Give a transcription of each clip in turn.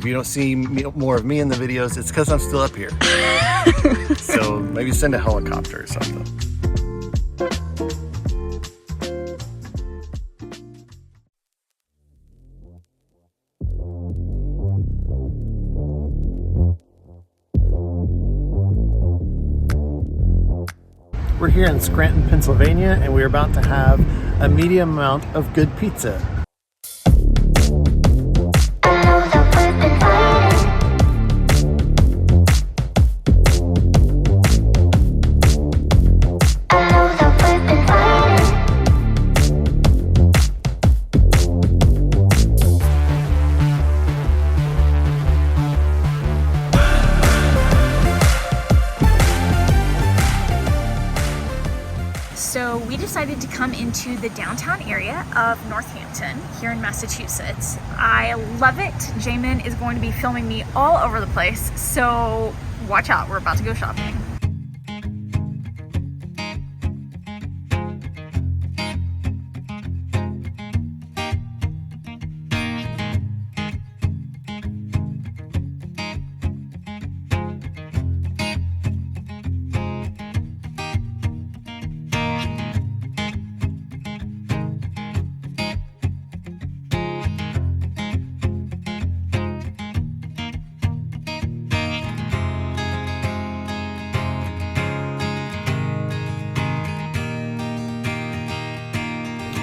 If you don't see more of me in the videos, it's because I'm still up here. So maybe send a helicopter or something. We're here in Scranton, Pennsylvania, and we're about to have a medium amount of good pizza. So we decided to come into the downtown area of Northampton here in Massachusetts. I love it. Jamin is going to be filming me all over the place, so watch out, we're about to go shopping.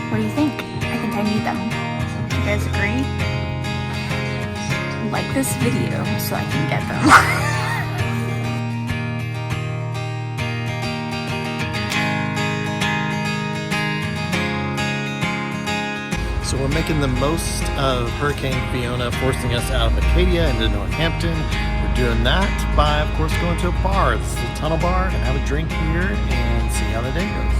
What do you think? I think I need them. You guys agree? Like this video so I can get them. So we're making the most of Hurricane Fiona forcing us out of Acadia into Northampton. We're doing that by, of course, going to a bar. This is the Tunnel Bar, and have a drink here and see how the day goes.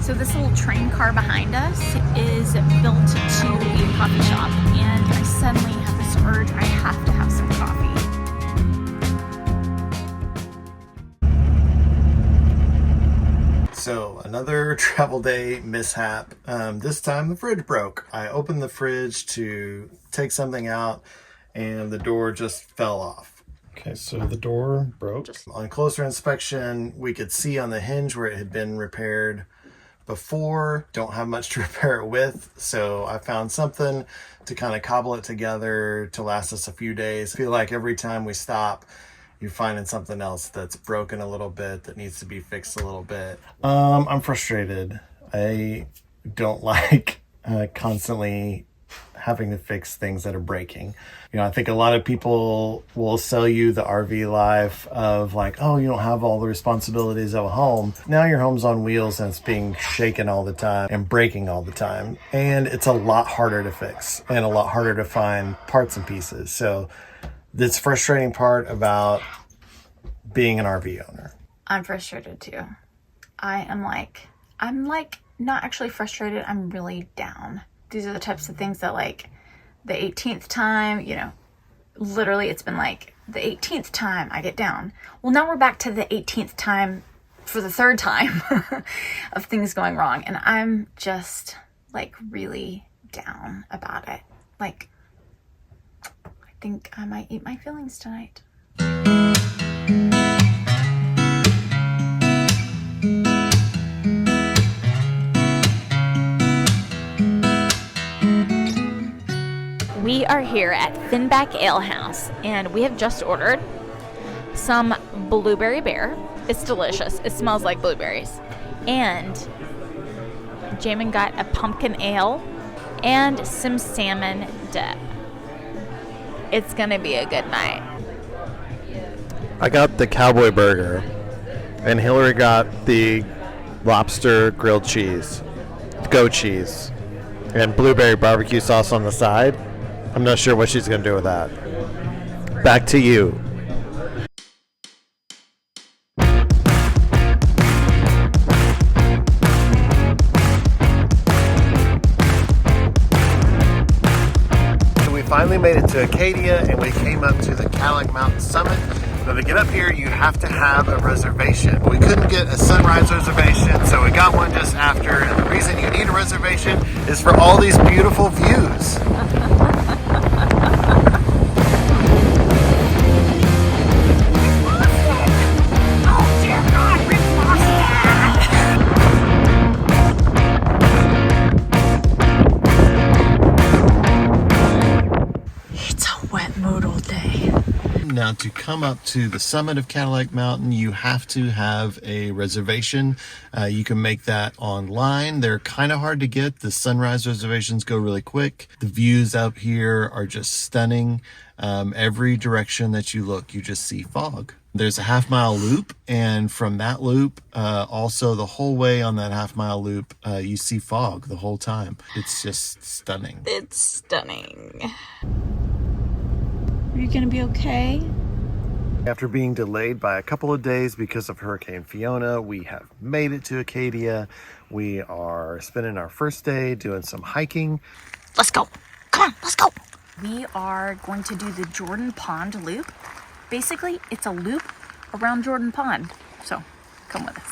So this little train car behind us is built to be a coffee shop, and I suddenly have this urge, I have to have some coffee. So another travel day mishap. This time the fridge broke. I opened the fridge to take something out and the door just fell off. Okay, so the door broke. On closer inspection, we could see on the hinge where it had been repaired before. Don't have much to repair it with, so I found something to kind of cobble it together to last us a few days. I feel like every time we stop, you're finding something else that's broken a little bit, that needs to be fixed a little bit. I'm frustrated. I don't like constantly having to fix things that are breaking. You know, I think a lot of people will sell you the RV life of like, oh, you don't have all the responsibilities of a home. Now your home's on wheels and it's being shaken all the time and breaking all the time. And it's a lot harder to fix and a lot harder to find parts and pieces. So this frustrating part about being an RV owner. I'm frustrated too. I'm not actually frustrated, I'm really down. These are the types of things that, like, the 18th time, you know, literally it's been like the 18th time I get down. Well, now we're back to the 18th time for the third time of things going wrong. And I'm just, like, really down about it. Like, I think I might eat my feelings tonight. We are here at Finback Ale House, and we have just ordered some blueberry bear. It's delicious. It smells like blueberries. And Jamin got a pumpkin ale and some salmon dip. It's gonna be a good night. I got the cowboy burger, and Hilarie got the lobster grilled cheese, goat cheese, and blueberry barbecue sauce on the side. I'm not sure what she's going to do with that. Back to you. So we finally made it to Acadia, and we came up to the Cadillac Mountain summit. Now to get up here, you have to have a reservation. We couldn't get a sunrise reservation, so we got one just after. And the reason you need a reservation is for all these beautiful views. Now to come up to the summit of Cadillac Mountain, you have to have a reservation. You can make that online. They're kind of hard to get. The sunrise reservations go really quick. The views up here are just stunning. Every direction that you look, you just see fog. There's a half-mile loop, and from that loop, also the whole way on that half-mile loop, you see fog the whole time. It's just stunning. It's stunning. Are you gonna be okay? After being delayed by a couple of days because of Hurricane Fiona, we have made it to Acadia. We are spending our first day doing some hiking. Let's go. Come on, let's go. We are going to do the Jordan Pond loop. Basically, it's a loop around Jordan Pond. So, come with us.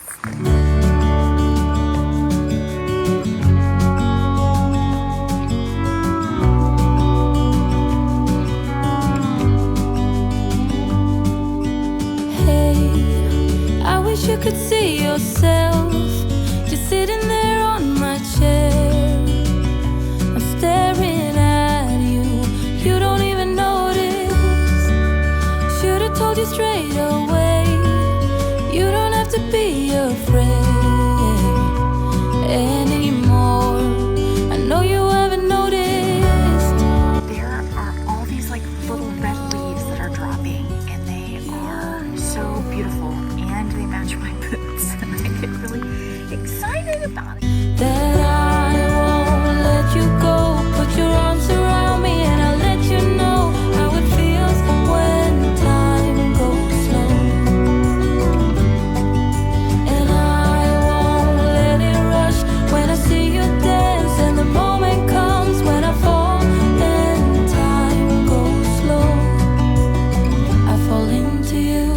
You could see yourself just sitting there on my chair. I'm staring at you, you don't even notice. Should've told you straight away, you don't have to be afraid anymore. I know you haven't noticed. There are all these like little red leaves that are dropping, and they are so beautiful. They match my boots, and I get really excited about it. That I won't let you go. Put your arms around me and I'll let you know how it feels when time goes slow. And I won't let it rush when I see you dance, and the moment comes when I fall and time goes slow. I fall into you.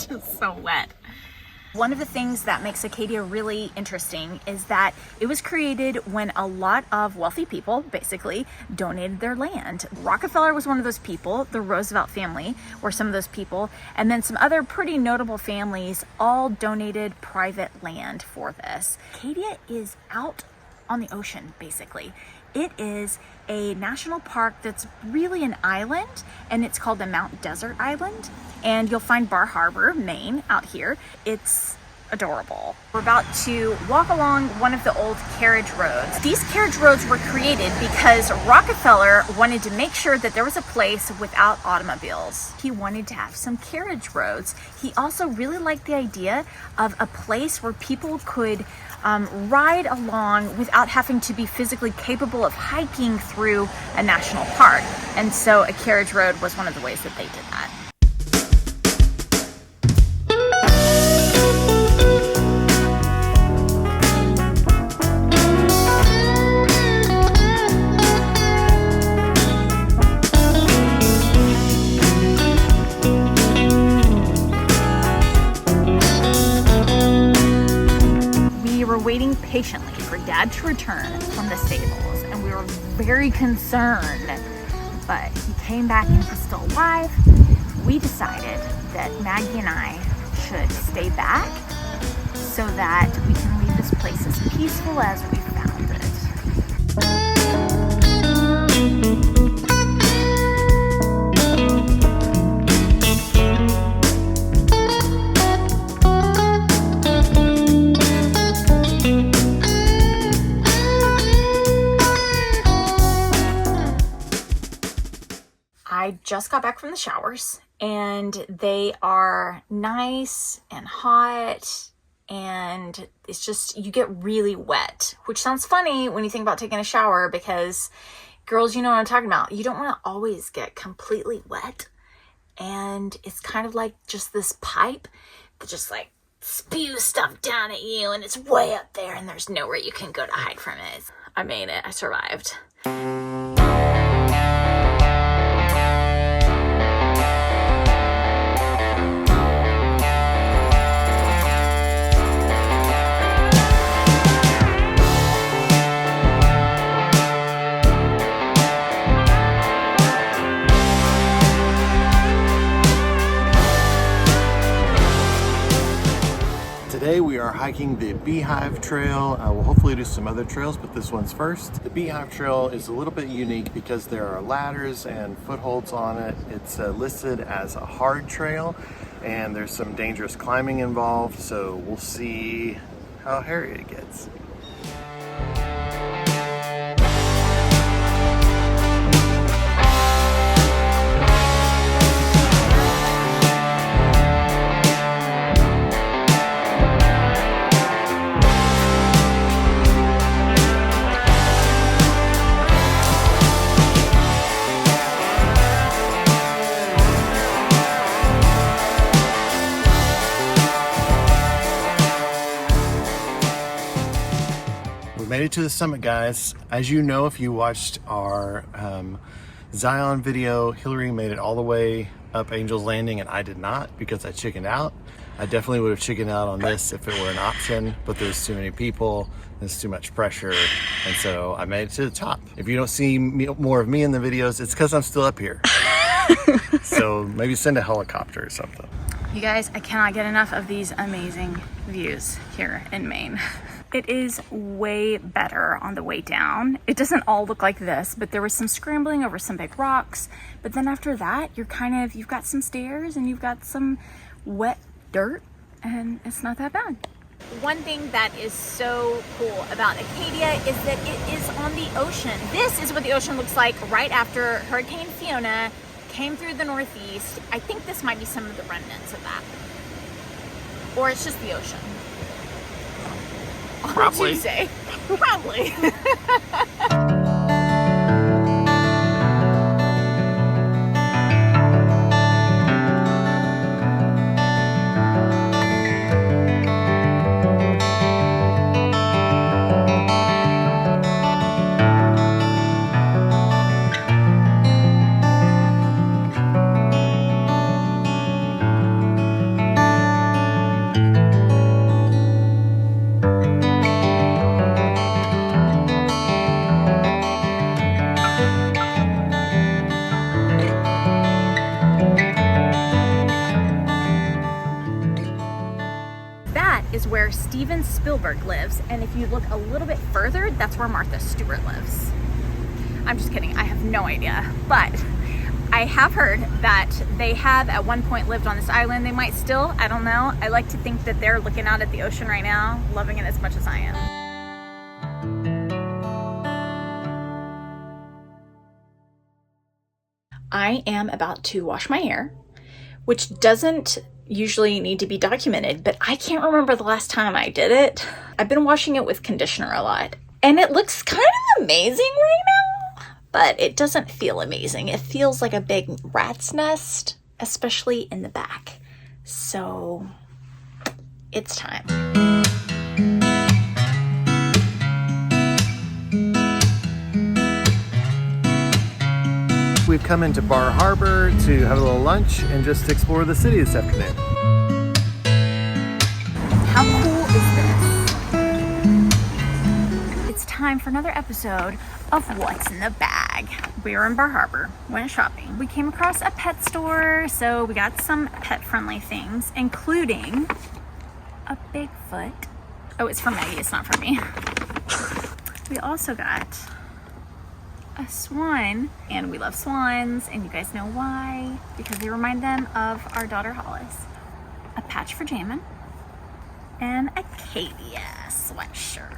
Just so wet. One of the things that makes Acadia really interesting is that it was created when a lot of wealthy people basically donated their land. Rockefeller was one of those people, the Roosevelt family were some of those people, and then some other pretty notable families all donated private land for this. Acadia is out on the ocean, basically. It is a national park that's really an island, and it's called the Mount Desert Island. And you'll find Bar Harbor, Maine, out here. It's adorable. We're about to walk along one of the old carriage roads. These carriage roads were created because Rockefeller wanted to make sure that there was a place without automobiles. He wanted to have some carriage roads. He also really liked the idea of a place where people could ride along without having to be physically capable of hiking through a national park. And so a carriage road was one of the ways that they did that. Waiting patiently for Dad to return from the stables, and we were very concerned, but he came back and he's still alive. We decided that Maggie and I should stay back so that we can leave this place as peaceful as we found it. I just got back from the showers, and they are nice and hot, and it's just, you get really wet, which sounds funny when you think about taking a shower, because girls, you know what I'm talking about. You don't want to always get completely wet, and it's kind of like just this pipe that just like spew stuff down at you, and it's way up there, and there's nowhere you can go to hide from it. I made it. I survived. Today we are hiking the Beehive Trail. We'll hopefully do some other trails, but this one's first. The Beehive Trail is a little bit unique because there are ladders and footholds on it. It's listed as a hard trail, and there's some dangerous climbing involved, so we'll see how hairy it gets. Made it to the summit, guys. As you know, if you watched our Zion video, Hilarie made it all the way up Angel's Landing and I did not because I chickened out. I definitely would have chickened out on this if it were an option, but there's too many people, there's too much pressure, and so I made it to the top. If you don't see more of me in the videos, it's because I'm still up here. So maybe send a helicopter or something. You guys, I cannot get enough of these amazing views here in Maine. It is way better on the way down. It doesn't all look like this, but there was some scrambling over some big rocks. But then after that, you've got some stairs and you've got some wet dirt, and it's not that bad. One thing that is so cool about Acadia is that it is on the ocean. This is what the ocean looks like right after Hurricane Fiona came through the Northeast. I think this might be some of the remnants of that. Or it's just the ocean. Probably. Tuesday. Probably. Is where Steven Spielberg lives, and if you look a little bit further, that's where Martha Stewart lives. I'm just kidding, I have no idea, but I have heard that they have at one point lived on this island. They might still, I don't know. I like to think that they're looking out at the ocean right now, loving it as much as I am. I am about to wash my hair, which doesn't usually need to be documented, but I can't remember the last time I did it. I've been washing it with conditioner a lot, and it looks kind of amazing right now, but it doesn't feel amazing. It feels like a big rat's nest, especially in the back. So it's time. We've come into Bar Harbor to have a little lunch and just explore the city this afternoon. How cool is this? It's time for another episode of What's in the Bag. We were in Bar Harbor, went shopping. We came across a pet store, so we got some pet-friendly things, including a Bigfoot. Oh, it's for Maggie, it's not for me. We also got a swan, and we love swans, and you guys know why, because they remind them of our daughter Hollis. A patch for Jamin, and Acadia sweatshirt.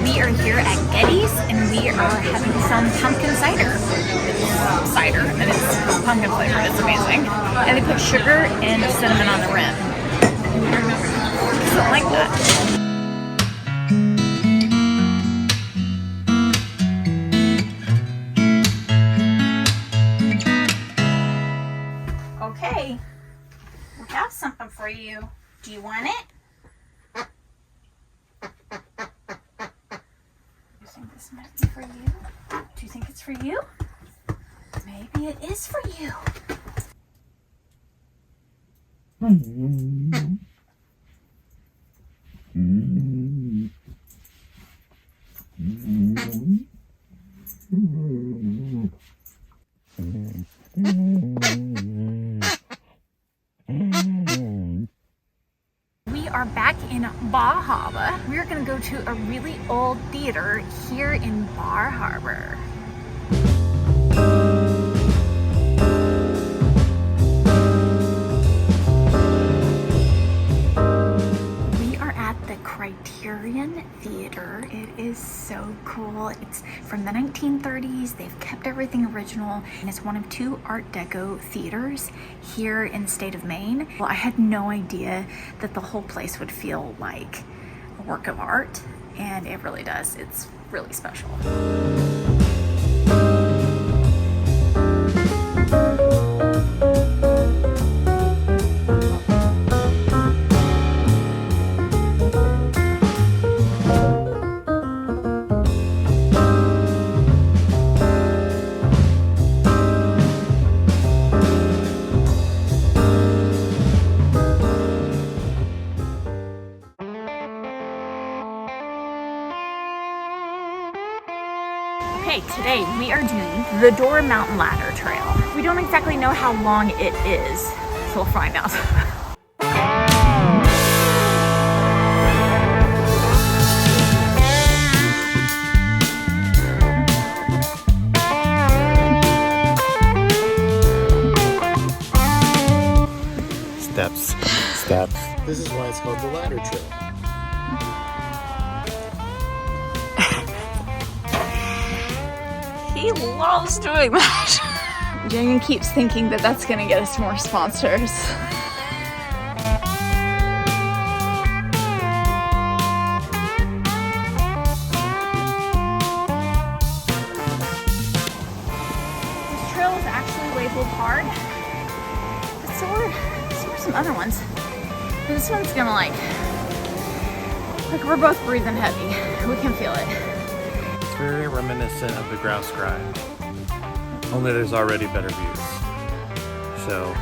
We are here at Geddy's, and we are having some pumpkin cider. It's cider, and it's pumpkin flavored. It's amazing. And they put sugar and cinnamon on the rim. Something like that. Okay, we have something for you. Do you want it? You think this might be for you? Do you think it's for you? Maybe it is for you. We are back in Bar Harbor. We're gonna go to a really old theater here in Bar Harbor. Criterion Theatre. It is so cool. It's from the 1930s. They've kept everything original, and it's one of 2 Art Deco theaters here in the state of Maine. Well, I had no idea that the whole place would feel like a work of art, and it really does. It's really special. Okay, today we are doing the Mountain Ladder Trail. We don't exactly know how long it is, so we'll find out. Steps. This is why it's called the Ladder Trail. He loves doing that. Jamin keeps thinking that that's gonna get us more sponsors. This trail is actually labeled hard, but so are some other ones. But this one's gonna like we're both breathing heavy. We can feel it. It's very reminiscent of the grouse grind, only there's already better views, so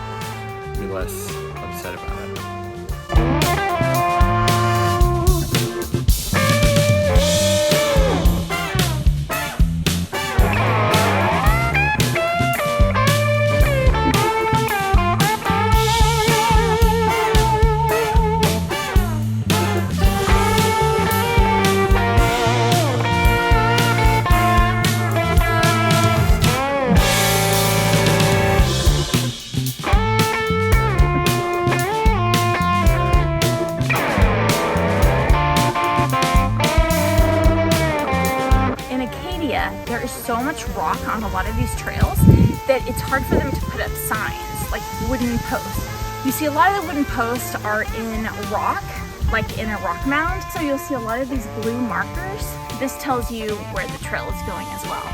be less upset about it. There is so much rock on a lot of these trails that it's hard for them to put up signs, like wooden posts. You see a lot of the wooden posts are in rock, like in a rock mound, so you'll see a lot of these blue markers. This tells you where the trail is going as well.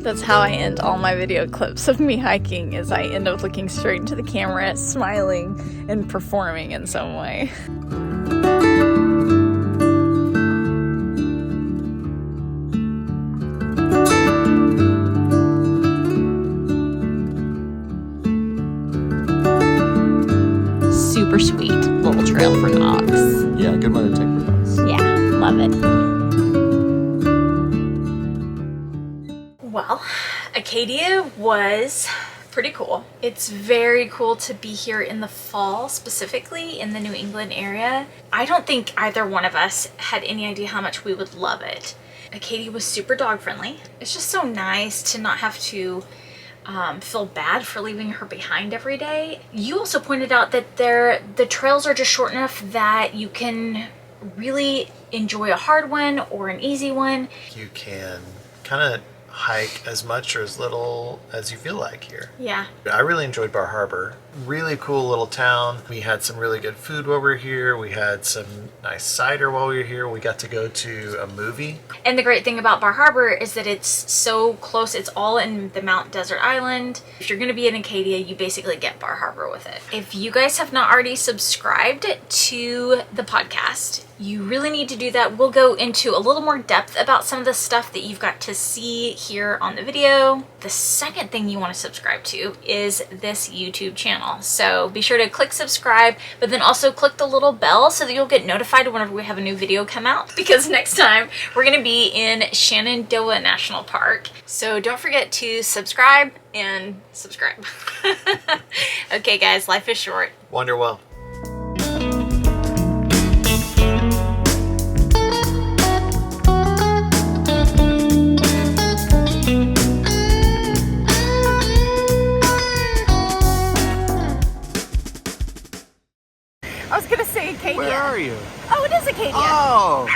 That's how I end all my video clips of me hiking, is I end up looking straight into the camera, smiling, and performing in some way. Super sweet little trail for dogs. Yeah, good one to take for dogs. Yeah, love it. Well, Acadia was pretty cool. It's very cool to be here in the fall, specifically in the New England area. I don't think either one of us had any idea how much we would love it. Acadia was super dog friendly. It's just so nice to not have to feel bad for leaving her behind every day. You also pointed out that the trails are just short enough that you can really enjoy a hard one or an easy one. You can kind of hike as much or as little as you feel like here. Yeah. I really enjoyed Bar Harbor. Really cool little town. We had some really good food while we were here. We had some nice cider while we were here. We got to go to a movie. And the great thing about Bar Harbor is that it's so close. It's all in the Mount Desert Island. If you're going to be in Acadia, you basically get Bar Harbor with it. If you guys have not already subscribed to the podcast, you really need to do that. We'll go into a little more depth about some of the stuff that you've got to see here on the video. The second thing you want to subscribe to is this YouTube channel. So be sure to click subscribe, but then also click the little bell so that you'll get notified whenever we have a new video come out, because next time we're going to be in Shenandoah National Park. So don't forget to subscribe and subscribe. Okay guys, life is short. Wander well. I was gonna say Acadia. Where are you? Oh, it is Acadia. Oh!